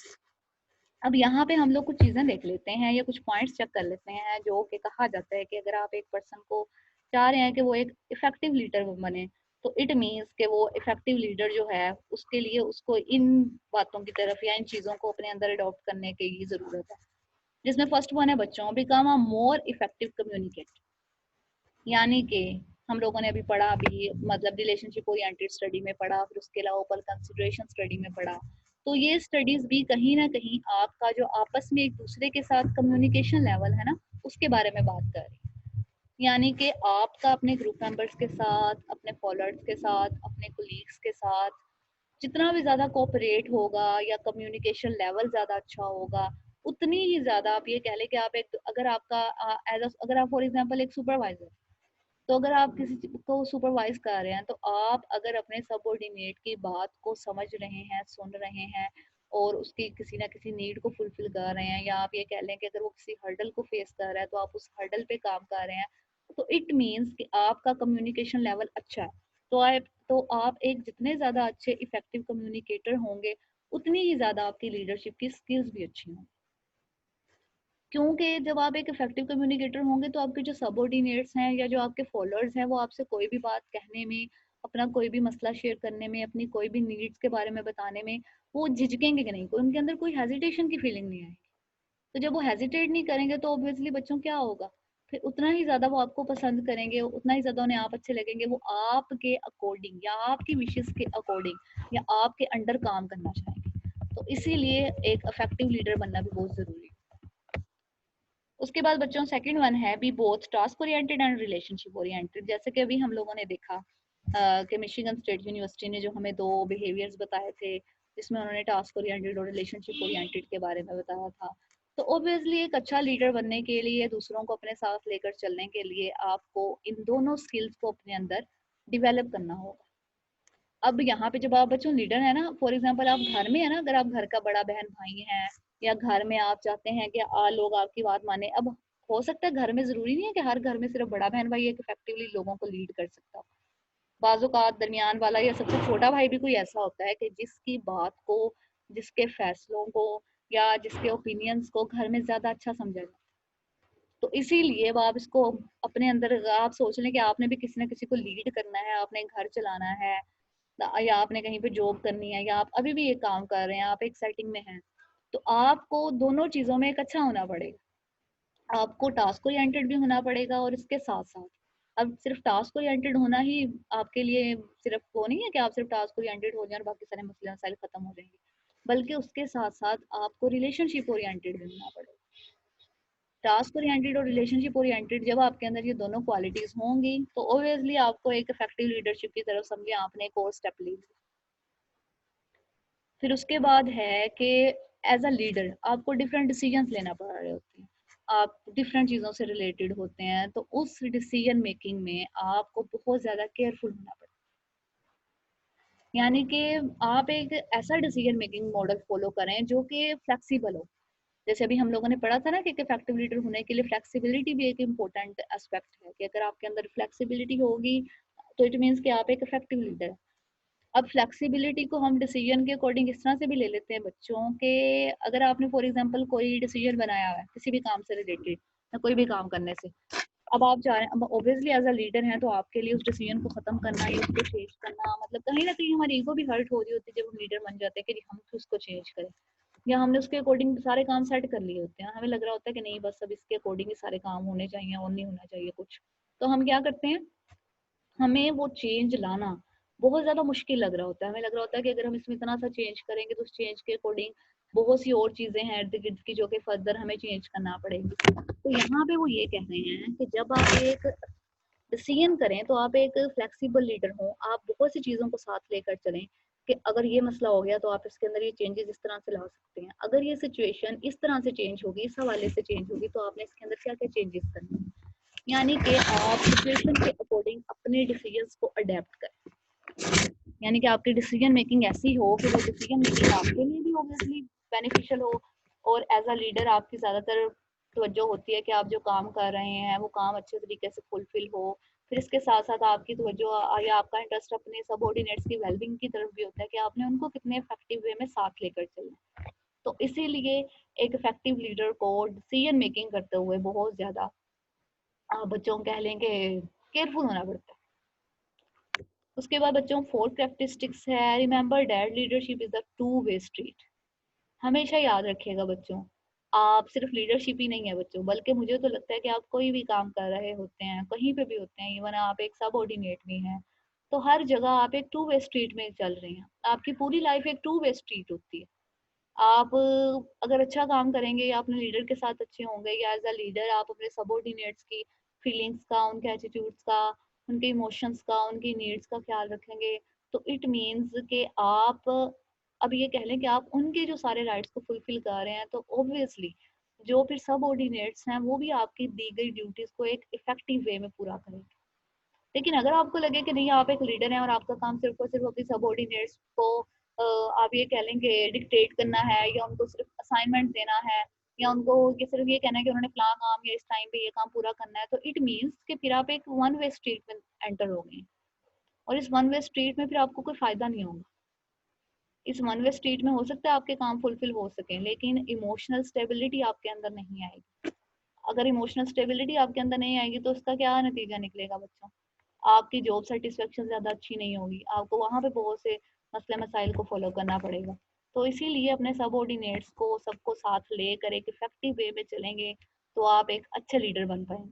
अब यहाँ पे हम लोग कुछ चीजें देख लेते हैं या कुछ पॉइंट्स चेक कर लेते हैं, जो कि कहा जाता है कि अगर आप एक पर्सन को चाह रहे हैं कि वो एक इफेक्टिव लीडर बने, तो इट मीन्स कि वो इफेक्टिव लीडर जो है उसके लिए उसको इन बातों की तरफ या इन चीजों को अपने अंदर अडॉप्ट करने की जरूरत है। जिसमें फर्स्ट वन है बच्चों, become a more effective communicator. यानी कि हम लोगों ने अभी पढ़ा, अभी मतलब रिलेशनशिप ओरिएंटेड स्टडी में पढ़ा, फिर उसके अलावा ओपन कंसिडरेशन स्टडी में पढ़ा। तो ये स्टडीज भी कहीं ना कहीं आपका जो आपस में एक दूसरे के साथ कम्युनिकेशन लेवल है ना, उसके बारे में बात कर रही है। यानी कि आपका अपने ग्रुप मेंबर्स के साथ, अपने फॉलोअर्स के साथ, अपने कोलीग्स के साथ जितना भी ज्यादा कोऑपरेट होगा या कम्युनिकेशन लेवल ज्यादा अच्छा होगा, उतनी ही ज्यादा आप ये कह लें कि आप एक, अगर आपका अगर आप फॉर एग्जांपल एक सुपरवाइजर, तो अगर आप किसी को सुपरवाइज कर रहे हैं, तो आप अगर अपने सबऑर्डिनेट की बात को समझ रहे हैं, सुन रहे हैं, और उसकी किसी ना किसी नीड को फुलफिल कर रहे हैं, या आप ये कह लें कि अगर वो किसी हर्डल को फेस कर रहा है तो आप उस हर्डल पे काम कर रहे हैं, तो इट मीन्स कि आपका कम्युनिकेशन लेवल अच्छा है। तो आप एक जितने ज्यादा अच्छे इफेक्टिव कम्युनिकेटर होंगे, उतनी ही ज्यादा आपकी लीडरशिप की स्किल्स भी अच्छी होंगी। क्योंकि जब आप एक इफेक्टिव कम्युनिकेटर होंगे, तो आपके जो सबऑर्डिनेट्स हैं या जो आपके फॉलोअर्स हैं, वो आपसे कोई भी बात कहने में, अपना कोई भी मसला शेयर करने में, अपनी कोई भी नीड्स के बारे में बताने में वो झिझकेंगे कि नहीं, उनके अंदर कोई हेजिटेशन की फीलिंग नहीं आएगी। तो जब वो हेजिटेट नहीं करेंगे, तो ऑब्वियसली बच्चों क्या होगा, फिर उतना ही ज्यादा वो आपको पसंद करेंगे, उतना ही ज्यादा उन्हें आप अच्छे लगेंगे, वो आपके अकॉर्डिंग या आपकी विशेष के अकॉर्डिंग या आपके अंडर काम करना चाहेंगे। तो इसीलिए एक इफेक्टिव लीडर बनना भी बहुत जरूरी है। उसके बाद बच्चों सेकंड वन है be both task oriented and relationship oriented. जैसे कि अभी हम लोगों ने देखा कि मिशिगन स्टेट यूनिवर्सिटी ने जो हमें दो बिहेवियर्स बताए थे, जिसमें उन्होंने टास्क ओरिएंटेड और रिलेशनशिप ओरिएंटेड के बारे में बताया था। तो ऑब्वियसली एक अच्छा लीडर बनने के लिए, दूसरों को अपने साथ लेकर चलने के लिए, आपको इन दोनों स्किल्स को अपने अंदर डिवेलप करना होगा। अब यहाँ पे जब आप बच्चों लीडर है ना, फॉर एग्जाम्पल आप घर में है ना, अगर आप घर का बड़ा बहन भाई हैं, या घर में आप चाहते हैं कि लोग आपकी बात माने, अब हो सकता है घर में जरूरी नहीं है कि हर घर में सिर्फ बड़ा बहन भाई एक इफेक्टिवली लोगों को लीड कर सकता हो। बाजुकात दरमियान वाला या सबसे छोटा भाई भी कोई ऐसा होता है कि जिसकी बात को, जिसके फैसलों को या जिसके ओपिनियंस को घर में ज्यादा अच्छा समझा जाए। तो इसीलिए अब आप इसको अपने अंदर आप सोच लें कि आपने भी किसी ना किसी को लीड करना है, आपने घर चलाना है, या आपने कहीं पे जॉब करनी है, या आप अभी भी ये काम कर रहे हैं, आप एक सेटिंग में हैं, तो आपको दोनों चीजों में एक अच्छा होना पड़ेगा। आपको टास्क ओरिएंटेड भी होना पड़ेगा, और इसके साथ साथ अब सिर्फ टास्क ओरिएंटेड होना ही आपके लिए सिर्फ वो नहीं है कि आप सिर्फ टास्क ओरिएंटेड हो जाए और बाकी सारे मसले मसाइल खत्म हो जाएंगे। बल्कि उसके साथ साथ आपको रिलेशनशिप ओरिएंटेड भी होना पड़ेगा। टास्क ओरिएंटेड और रिलेशनशिप ओरिएंटेड जब आपके अंदर ये दोनों क्वालिटीज होंगी तो ऑब्वियसली आपको एक इफेक्टिव लीडरशिप की तरफ समझे आपने एक और स्टेप ली। फिर उसके बाद है कि एज अ लीडर आपको डिफरेंट डिसीजंस लेना पड़ रहे होते हैं, आप डिफरेंट चीज़ों से रिलेटेड होते हैं, तो उस डिसीजन मेकिंग में आपको बहुत ज़्यादा केयरफुल होना पड़ता है। यानी कि आप एक ऐसा डिसीजन मेकिंग मॉडल फॉलो करें जो कि फ्लेक्सिबल हो। जैसे अभी हम लोगों ने पढ़ा था ना कि इफेक्टिव लीडर होने के लिए फ्लेक्सिबिलिटी भी एक इम्पोर्टेंट एस्पेक्ट है, कि अगर आपके अंदर फ्लेक्सिबिलिटी होगी तो इट मीन्स कि आप एक इफेक्टिव लीडर। अब फ्लेक्सिबिलिटी को हम डिसीजन के अकॉर्डिंग इस तरह से भी ले लेते हैं बच्चों के, अगर आपने फॉर एग्जांपल कोई डिसीजन बनाया हुआ है किसी भी काम से रिलेटेड या कोई भी काम करने से, अब आप जा रहे हैं, अब ऑब्वियसली एज अ लीडर हैं तो आपके लिए उस डिसीजन को खत्म करना या उसको चेंज करना, मतलब कहीं ना कहीं हमारी ईगो भी हर्ट हो रही होती है जब हम लीडर बन जाते हैं कि हम तो उसको चेंज करें, या हमने उसके अकॉर्डिंग सारे काम सेट कर लिए होते हैं, हमें लग रहा होता है कि नहीं बस अब इसके अकॉर्डिंग ही सारे काम होने चाहिए और नहीं होना चाहिए कुछ, तो हम क्या करते हैं, हमें वो चेंज लाना बहुत ज़्यादा मुश्किल लग रहा होता है, हमें लग रहा होता है कि अगर हम इसमें इतना सा चेंज करेंगे तो उस चेंज के अकॉर्डिंग बहुत सी और चीज़ें हैं इर्द गिर्द की जो कि फर्दर हमें चेंज करना पड़ेगी। तो यहाँ पे वो ये कह रहे हैं कि जब आप एक डिसीजन करें तो आप एक फ्लेक्सिबल लीडर हो, आप बहुत सी चीज़ों को साथ लेकर चलें कि अगर ये मसला हो गया तो आप इसके अंदर ये चेंजेस इस तरह से ला सकते हैं, अगर ये सिचुएशन इस तरह से चेंज होगी, इस हवाले से चेंज होगी, तो आपने इसके अंदर क्या क्या चेंजेस करने हैं। यानी कि आप सिचुएशन के अकॉर्डिंग अपने डिसीजंस को अडेप्ट करें, यानी कि आपकी डिसीजन मेकिंग ऐसी हो कि वो डिसीजन मेकिंग आपके लिए भी ऑब्वियसली बेनिफिशियल हो, और एज अ लीडर आपकी ज़्यादातर तवज्जो होती है कि आप जो काम कर रहे हैं वो काम अच्छे तरीके से फुलफिल हो। फिर इसके साथ साथ आपकी तवज्जो या आपका इंटरेस्ट अपने सबऑर्डिनेट्स की वेलबिंग की तरफ भी होता है कि आपने उनको कितने इफेक्टिव वे में साथ लेकर चलना है। तो इसीलिए एक इफेक्टिव लीडर को डिसीजन मेकिंग करते हुए बहुत ज़्यादा बच्चों कह लें कि केयरफुल होना पड़ता है। उसके बाद बच्चों फोर्थ कैरेक्टरिस्टिक्स है, remember that leadership is a two way street. हमेशा याद रखिएगा बच्चों, आप सिर्फ लीडरशिप ही नहीं है बच्चों, बल्कि मुझे तो लगता है कि आप कोई भी काम कर रहे होते हैं कहीं पे भी होते हैं, इवन आप एक सबऑर्डिनेट भी हैं, तो हर जगह आप एक टू वे स्ट्रीट में चल रहे हैं, आपकी पूरी लाइफ एक टू वे स्ट्रीट होती है। आप अगर अच्छा काम करेंगे या अपने लीडर के साथ अच्छे होंगे, या एज अ लीडर आप अपने सबऑर्डिनेट्स की फीलिंग्स का, उनके एटीट्यूड्स का, उनके इमोशंस का, उनकी नीड्स का ख्याल रखेंगे, तो इट मीन्स कि आप अब ये कह लें कि आप उनके जो सारे राइट्स को फुलफिल कर रहे हैं, तो ऑब्वियसली जो फिर सबऑर्डिनेट्स हैं वो भी आपकी दी गई ड्यूटीज को एक इफेक्टिव वे में पूरा करेंगे। लेकिन अगर आपको लगे कि नहीं आप एक लीडर हैं और आपका काम सिर्फ और सिर्फ अपनी सबऑर्डिनेट्स को आप ये कह लेंगे डिक्टेट करना है, या उनको सिर्फ असाइनमेंट देना है, या उनको ये सिर्फ ये कहना है कि उन्होंने फलां काम या इस टाइम पे ये काम पूरा करना है, तो इट मीन्स कि फिर आप एक वन वे स्ट्रीट में एंटर हो गए, और इस वन वे स्ट्रीट में फिर आपको कोई फायदा नहीं होगा। इस वन वे स्ट्रीट में हो सकता है आपके काम फुलफिल हो सके, लेकिन इमोशनल स्टेबिलिटी आपके अंदर नहीं आएगी। अगर इमोशनल स्टेबिलिटी आपके अंदर नहीं आएगी तो उसका क्या नतीजा निकलेगा बच्चों, आपकी जॉब सेटिस्फेक्शन ज़्यादा अच्छी नहीं होगी, आपको वहाँ पे बहुत से मसले मसाइल को फॉलो करना पड़ेगा। तो इसीलिए अपने सबऑर्डिनेट्स को सबको साथ लेकर एक इफेक्टिव वे में चलेंगे तो आप एक अच्छे लीडर बन पाएंगे।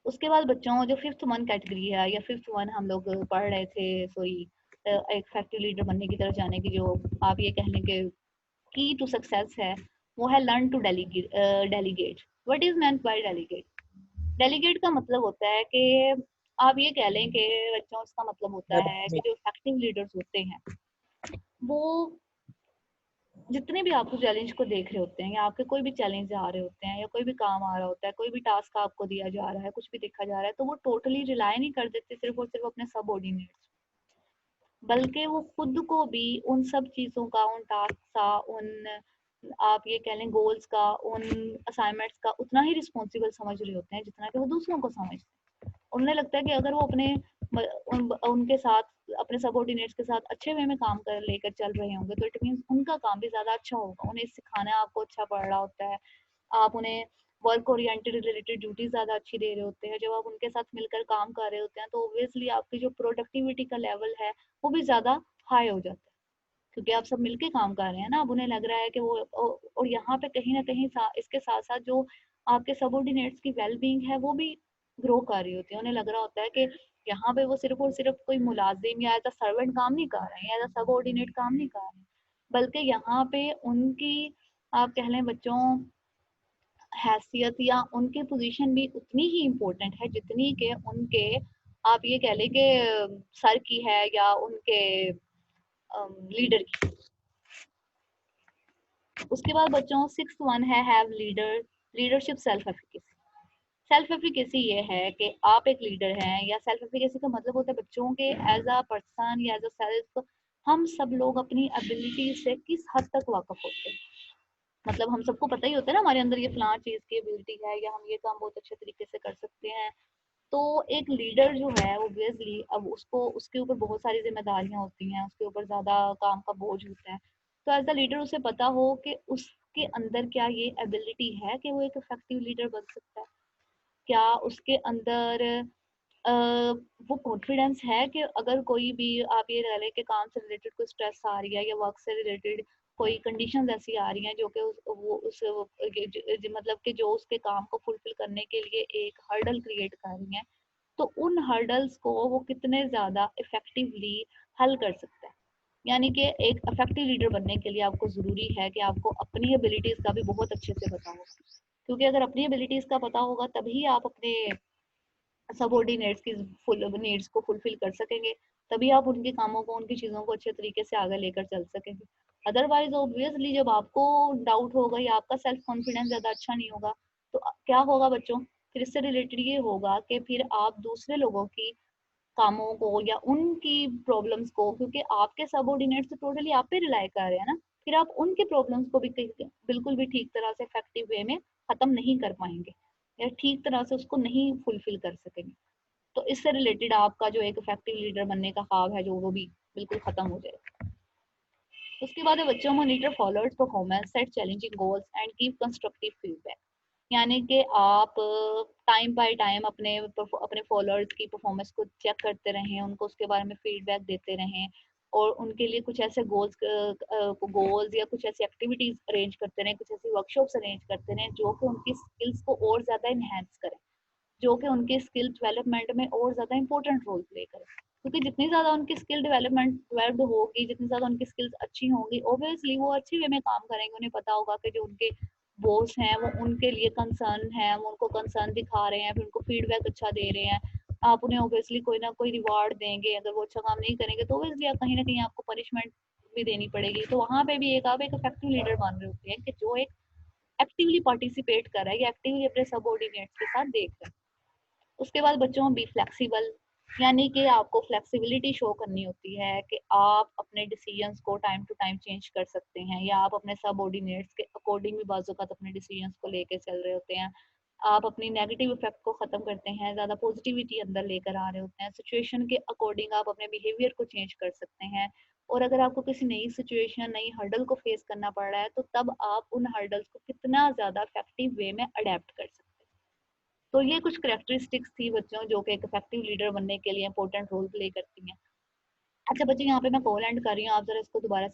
उसके बाद बच्चों जो फिफ्थ वन कैटेगरी है या फिफ्थ वन हम लोग पढ़ रहे थे, सॉरी, एक इफेक्टिव लीडर बनने की तरफ जाने की जो आप ये कह लें कि की टू सक्सेस है, वो है learn to delegate. Delegate, what is meant by delegate? Delegate का मतलब होता है कि आप ये कह लें कि बच्चों इसका मतलब होता है कि जो इफेक्टिव लीडर्स होते हैं वो जितने भी आपको चैलेंज को देख रहे होते हैं, या आपके कोई भी चैलेंज आ रहे होते हैं, या कोई भी काम आ रहा होता है, कोई भी टास्क आपको दिया जा रहा है, कुछ भी देखा जा रहा है, तो वो टोटली रिलाई नहीं कर देते सिर्फ और सिर्फ अपने सबऑर्डिनेट्स, बल्कि वो खुद को भी उन सब चीज़ों का, उन टास्क का, उन आप ये कह लें गोल्स का, उन असाइनमेंट्स का उतना ही रिस्पॉन्सिबल समझ रहे होते हैं जितना कि वो दूसरों को समझते हैं। उन्हें लगता है कि अगर वो अपने उनके साथ अपने सबऑर्डिनेट्स के साथ अच्छे वे में काम कर लेकर चल रहे होंगे तो इट मीन्स उनका काम भी ज़्यादा अच्छा होगा, उन्हें सिखाना आपको अच्छा पड़ रहा होता है, आप उन्हें वर्क ओरिएंटेड रिलेटेड ड्यूटी ज़्यादा अच्छी दे रहे होते हैं, जब आप उनके साथ मिलकर काम कर रहे होते हैं तो ऑब्वियसली आपकी जो प्रोडक्टिविटी का लेवल है वो भी ज़्यादा हाई हो जाता है, क्योंकि आप सब मिलके काम कर रहे हैं ना, अब उन्हें लग रहा है कि वो और यहाँ पे कहीं ना कहीं इसके साथ साथ जो आपके सबऑर्डिनेट्स की वेल बीइंग है वो भी ग्रो कर रही होती है, उन्हें लग रहा होता है कि यहाँ पे वो सिर्फ और सिर्फ कोई मुलाजिम या एज अ सर्वेंट काम नहीं कर रहे हैं, एज अ सबऑर्डिनेट काम नहीं कर रहे हैं, बल्कि यहाँ पे उनकी, आप कह लें बच्चों, हैसियत या उनकी पोजीशन भी उतनी ही इम्पोर्टेंट है जितनी के उनके, आप ये कह लें कि सर की है या उनके लीडर की। उसके बाद बच्चों सिक्स वन है have leadership self efficacy. Self efficacy ये है कि आप एक लीडर हैं, या सेल्फ एफिकेसी का मतलब होता है बच्चों के एज अ पर्सन या एज अ सेल्फ हम सब लोग अपनी एबिलिटी से किस हद तक वाकफ होते हैं। मतलब हम सबको पता ही होता है ना हमारे अंदर ये फलां चीज की एबिलिटी है, या हम ये काम बहुत अच्छे तरीके से कर सकते हैं। तो एक लीडर जो है ऑब्वियसली अब उसको उसके ऊपर बहुत सारी जिम्मेदारियां होती हैं, उसके ऊपर ज्यादा काम का बोझ होता है। तो एज अ लीडर उसे पता हो कि उसके अंदर क्या ये एबिलिटी है कि वो एक इफेक्टिव लीडर बन सकता है, क्या उसके अंदर अ, वो कॉन्फिडेंस है कि अगर कोई भी, आप ये कह लें कि काम से रिलेटेड कोई स्ट्रेस आ रही है या वर्क से रिलेटेड कोई कंडीशंस ऐसी आ रही हैं जो कि मतलब कि जो उसके काम को फुलफिल करने के लिए एक हर्डल क्रिएट कर रही हैं, तो उन हर्डल्स को वो कितने ज़्यादा इफेक्टिवली हल कर सकता है। यानी कि एक इफेक्टिव लीडर बनने के लिए आपको ज़रूरी है कि आपको अपनी एबिलिटीज़ का भी बहुत अच्छे से पता होगा, क्योंकि अगर अपनी एबिलिटीज़ का पता होगा तभी आप अपने सबऑर्डिनेट्स की फुल नीड्स को फुलफिल कर सकेंगे, तभी आप उनके कामों को, उनकी चीज़ों को अच्छे तरीके से आगे लेकर चल सकेंगे। अदरवाइज ऑब्वियसली जब आपको डाउट होगा या आपका सेल्फ कॉन्फिडेंस ज़्यादा अच्छा नहीं होगा, तो क्या होगा बच्चों, फिर इससे रिलेटेड ये होगा कि फिर आप दूसरे लोगों की कामों को या उनकी प्रॉब्लम्स को, क्योंकि आपके सबऑर्डिनेट्स तो टोटली आप पे रिलाई कर रहे हैं ना, फिर आप उनके प्रॉब्लम्स को भी बिल्कुल भी ठीक तरह से इफेक्टिव वे में खत्म नहीं कर पाएंगे, या ठीक तरह से उसको नहीं फुलफिल कर सकेंगे। तो इससे रिलेटेड आपका जो एक इफेक्टिव लीडर बनने का ख्वाब है जो वो भी बिल्कुल खत्म हो जाएगा। उसके बाद है बच्चों, monitor followers performance, set challenging goals and give constructive feedback. यानी कि आप टाइम बाय टाइम अपने अपने फॉलोअर्स की परफॉर्मेंस को चेक करते रहें, उनको उसके बारे में फीडबैक देते रहें, और उनके लिए कुछ ऐसे गोल्स या कुछ ऐसी एक्टिविटीज अरेंज करते रहें, कुछ ऐसी वर्कशॉप्स अरेंज करते रहें जो कि उनकी स्किल्स को और ज़्यादा इन्हेंस करें, जो कि उनके स्किल डेवलपमेंट में और ज़्यादा इंपॉर्टेंट रोल प्ले करे। क्योंकि जितनी ज़्यादा उनकी स्किल डेवलपमेंट डेवलप्ड होगी, जितनी ज़्यादा उनकी स्किल्स अच्छी होंगी, ऑब्वियसली वो अच्छी वे में काम करेंगे। उन्हें पता होगा कि जो उनके बॉस हैं वो उनके लिए कंसर्न है, वो उनको कंसर्न दिखा रहे हैं, फिर उनको फीडबैक अच्छा दे रहे हैं। आप उन्हें ऑब्वियसली कोई ना कोई रिवार्ड देंगे, अगर वो अच्छा काम नहीं करेंगे तो ऑब्वियसली आप कहीं ना कहीं आपको पनिशमेंट भी देनी पड़ेगी। तो वहाँ पे भी एक आप एक इफेक्टिव लीडर बन रहे होते हैं कि जो एक एक्टिवली पार्टिसिपेट कर रहा है या एक्टिवली अपने सबऑर्डिनेट्स के साथ देख रहा है। उसके बाद बच्चों बी फ्लेक्सिबल, यानी कि आपको फ्लेक्सिबिलिटी शो करनी होती है कि आप अपने डिसीजंस को टाइम टू टाइम चेंज कर सकते हैं, या आप अपने सबऑर्डिनेट्स के अकॉर्डिंग भी बाज़ औक़ात अपने डिसीजंस को लेके चल रहे होते हैं। आप अपनी नेगेटिव इफेक्ट को ख़त्म करते हैं, ज़्यादा पॉजिटिविटी अंदर लेकर आ रहे होते हैं। सिचुएशन के अकॉर्डिंग आप अपने बिहेवियर को चेंज कर सकते हैं, और अगर आपको किसी नई सिचुएशन, नई हर्डल को फेस करना पड़ रहा है, तो तब आप उन हर्डल्स को कितना ज़्यादा इफेक्टिव वे में अडेप्ट कर सकते हैं। तो ये कुछ करेक्टरिस्टिक्स थी बच्चों जो कि एक इफेक्टिव लीडर बनने के लिए इंपॉर्टेंट रोल प्ले करती हैं। अच्छा बच्चों, यहाँ पे मैं कॉल एंड कर रही हूँ, आप जरा इसको दोबारा